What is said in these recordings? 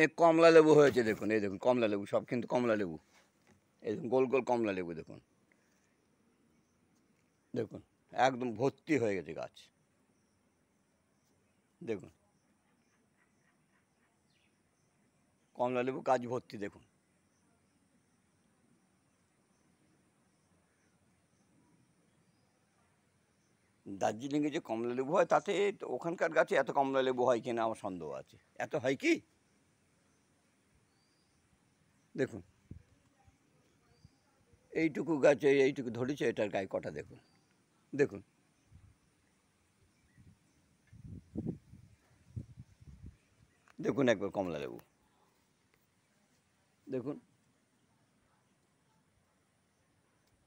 এ কমলা লেবু হয়েছে দেখুন, এই দেখুন কমলা লেবু, সব কিন্তু কমলা লেবু। এই দেখুন গোল গোল কমলা লেবু দেখুন, দেখুন একদম ভর্তি হয়ে গেছে গাছ। দেখুন কমলা লেবু গাছ ভর্তি দেখুন। দার্জিলিংয়ে যে কমলা লেবু হয় তাতে ওখানকার গাছে এত কমলা লেবু হয় কিনা আমার সন্দেহ আছে। এত হয় কি? দেখুন এইটুকু গাছে এইটুকু ধরেছে, এটার গায়ে কটা দেখুন, দেখুন দেখুন একবার কমলা লেবু দেখুন,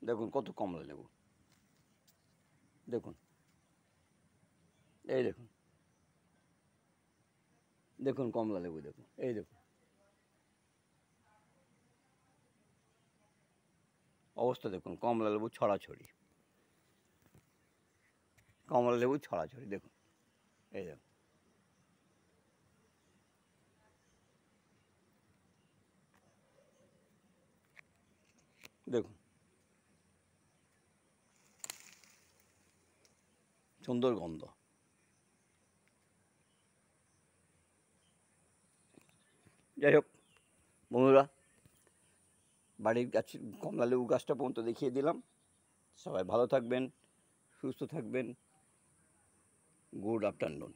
দেখুন কত কমলা লেবু দেখুন, এই দেখুন, দেখুন কমলা লেবু দেখুন, এই দেখুন অবস্থা দেখুন, কমলা লেবু ছড়াছড়ি, কমলা লেবু ছড়াছড়ি দেখুন, এই দেখুন দেখুন সুন্দর গন্ধ। যাই হোক বন্ধুরা, বাড়ির গাছ কমলা লেবু গাছটা পর্যন্ত দেখিয়ে দিলাম। সবাই ভালো থাকবেন, সুস্থ থাকবেন। Good afternoon.